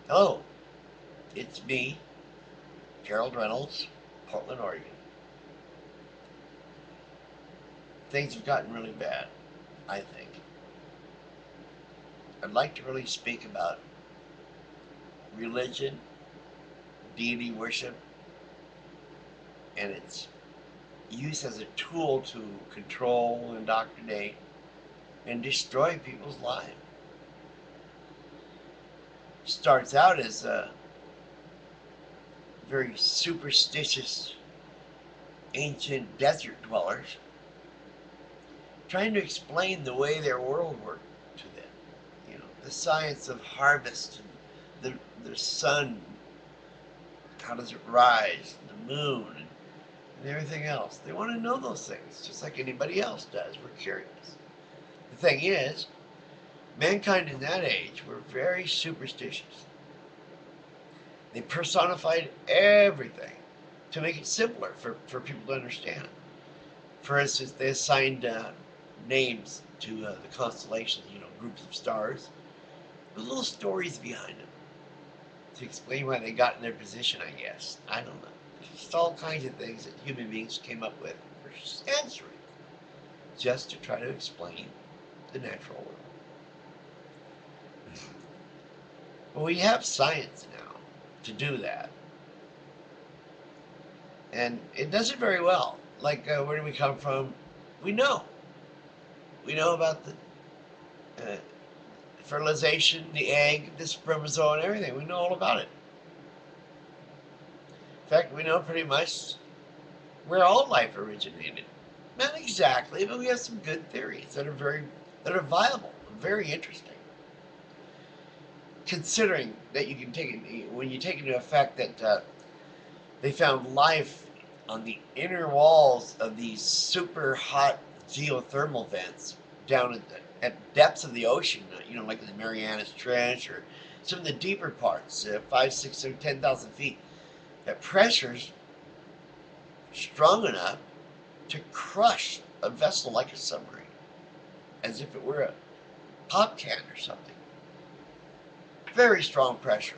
Hello, it's me, Gerald Reynolds, Portland, Oregon. Things have gotten really bad, I think. I'd like to really speak about religion, deity worship, and its use as a tool to control, indoctrinate, and destroy people's lives. Starts out as a very superstitious ancient desert dwellers trying to explain the way their world worked to them. You know, the science of harvest, the sun, how does it rise, the moon, and everything else. They want to know those things, just like anybody else does. We're curious. The thing is, mankind in that age were very superstitious. They personified everything to make it simpler for people to understand. For instance, they assigned names to the constellations, groups of stars, with little stories behind them to explain why they got in their position, I guess. I don't know. Just all kinds of things that human beings came up with for centuries just to try to explain the natural world. Well, we have science now to do that, and it does it very well. Like, where do we come from? We know. We know about the fertilization, the egg, the spermatozoa, and everything. We know all about it. In fact, we know pretty much where all life originated. Not exactly, but we have some good theories that are viable, very interesting. Considering that you can take it when you take into effect that they found life on the inner walls of these super hot geothermal vents down at depths of the ocean, like the Marianas Trench or some of the deeper parts, 5, 6, or 10,000 feet, at pressures strong enough to crush a vessel like a submarine, as if it were a pop can or something. Very strong pressure,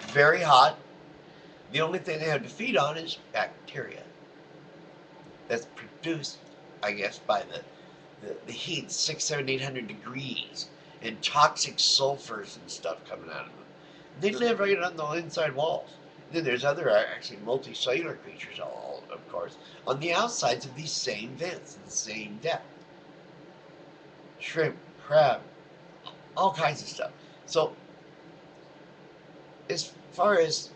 very hot. The only thing they have to feed on is bacteria that's produced, I guess, by the heat, 6, 7, 800 degrees, and toxic sulfurs and stuff coming out of them. They live right on the inside walls. Then there's other actually multicellular creatures, all of course, on the outsides of these same vents in the same depth. Shrimp, crab, all kinds of stuff. So as far as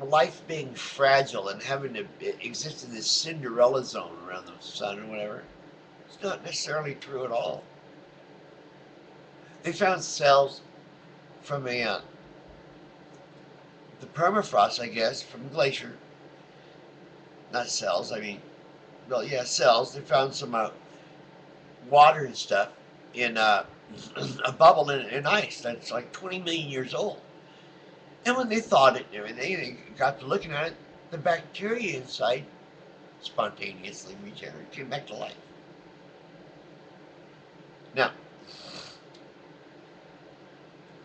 life being fragile and having to exist in this Cinderella zone around the sun or whatever, it's not necessarily true at all. They found cells from the permafrost, I guess, from the glacier. Not cells, I mean, well, yeah, cells. They found some water and stuff in a bubble in ice that's like 20 million years old. And when they thawed it and everything, they got to looking at it, the bacteria inside spontaneously regenerated, came back to life. Now,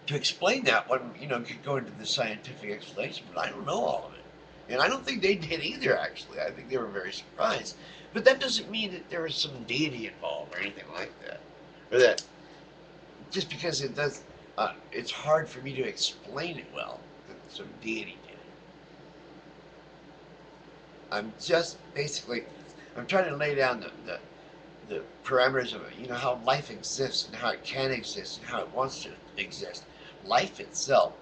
to explain that, one could go into the scientific explanation, but I don't know all of it, and I don't think they did either. Actually, I think they were very surprised. But that doesn't mean that there was some deity involved or anything like that, or that just because it's hard for me to explain it well that some deity did it. I'm just basically I'm trying to lay down the parameters of it, how life exists and how it can exist and how it wants to exist. Life itself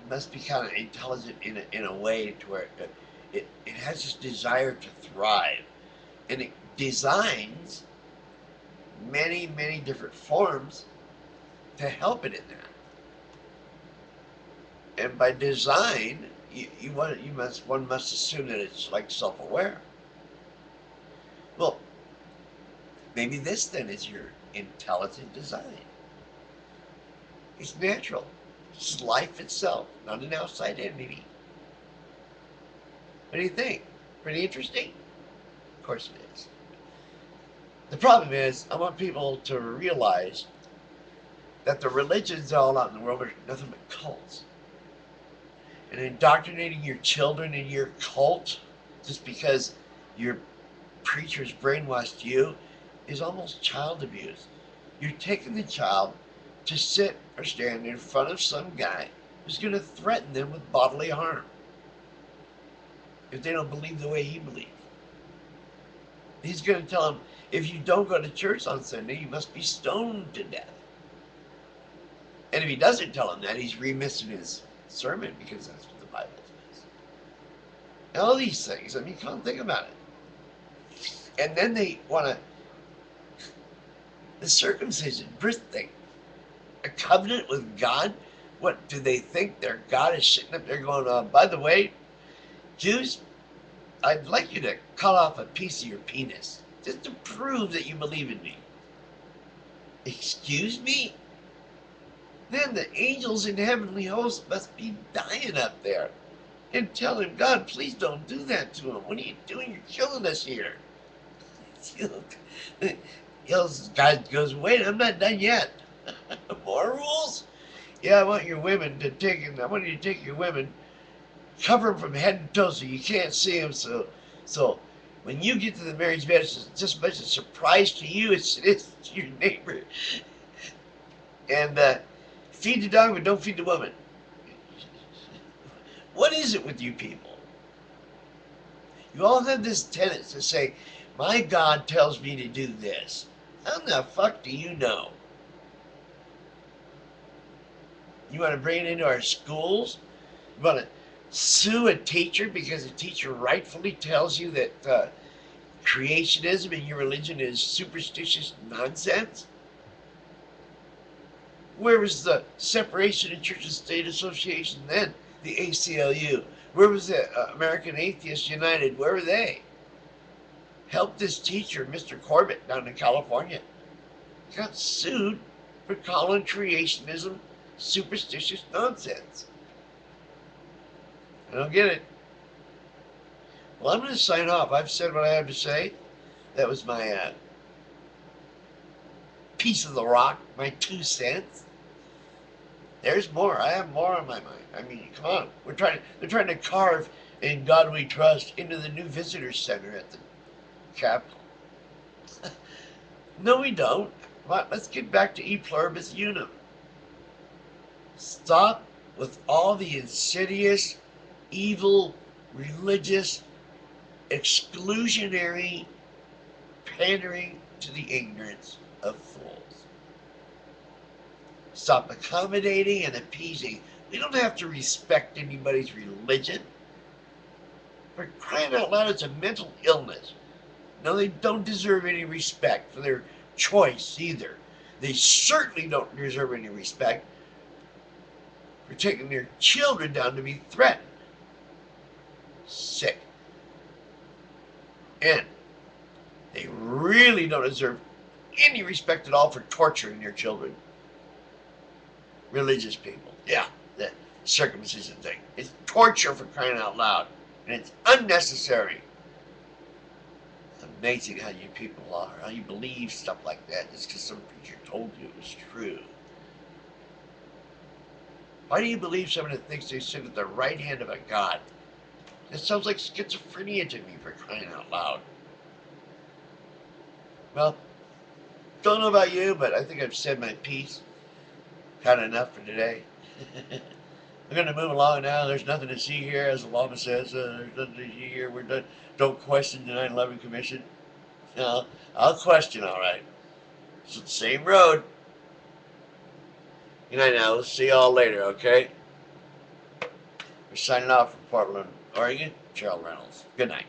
must be kind of intelligent in a way to where it has this desire to thrive, and it designs many, many different forms to help it in that. And by design, one must assume that it's like self-aware. Well, maybe this then is your intelligent design. It's natural. It's life itself, not an outside entity. What do you think? Pretty interesting? Of course it is. The problem is, I want people to realize that the religions all out in the world are nothing but cults. And indoctrinating your children in your cult just because your preachers brainwashed you is almost child abuse. You're taking the child to sit or stand in front of some guy who's going to threaten them with bodily harm if they don't believe the way he believes. He's going to tell them, if you don't go to church on Sunday, you must be stoned to death. And if he doesn't tell them that, he's remissing his sermon, because that's what the Bible says. And all these things, I mean, come on, think about it. And then they want to, the circumcision, birth thing, a covenant with God. What do they think? Their God is sitting up there going, by the way, Jews, I'd like you to cut off a piece of your penis just to prove that you believe in me. Excuse me? Then the angels in heavenly hosts must be dying up there and telling God, please don't do that to him. What are you doing? You're killing us here. God goes, wait, I'm not done yet. More rules? Yeah, I want you to take your women, cover them from head to toe so you can't see them. So when you get to the marriage bed, it's just as much a surprise to you as it is to your neighbor. And feed the dog, but don't feed the woman. What is it with you people? You all have this tendency to say, my God tells me to do this. How in the fuck do you know? You want to bring it into our schools? You want to sue a teacher because a teacher rightfully tells you that creationism in your religion is superstitious nonsense? Where was the separation in Church and State Association then? The ACLU. Where was the American Atheists United? Where were they? Helped this teacher, Mr. Corbett, down in California. He got sued for calling creationism superstitious nonsense. I don't get it. Well, I'm going to sign off. I've said what I have to say. That was my piece of the rock, my 2 cents. There's more. I have more on my mind. I mean, come on. They're trying to carve "In God We Trust" into the new visitor center at the Capitol. No, we don't. Let's get back to E Pluribus Unum. Stop with all the insidious, evil, religious, exclusionary pandering to the ignorance of fools. Stop accommodating and appeasing. We don't have to respect anybody's religion. For crying out loud, it's a mental illness. No, they don't deserve any respect for their choice either. They certainly don't deserve any respect for taking their children down to be threatened. Sick. And they really don't deserve any respect at all for torturing their children. Religious people. Yeah, the circumcision thing. It's torture, for crying out loud. And it's unnecessary. Amazing how you people are. How you believe stuff like that just because some preacher told you it was true. Why do you believe someone that thinks they sit at the right hand of a God? That sounds like schizophrenia to me, for crying out loud. Well, don't know about you, but I think I've said my piece. Had enough for today. We're going to move along now. There's nothing to see here, as the law says. There's nothing to see here. We're done. Don't question the 9/11 Commission. No, I'll question, all right. It's the same road. Good night now. We'll see you all later, okay? We're signing off from Portland, Oregon. Gerald Reynolds. Good night.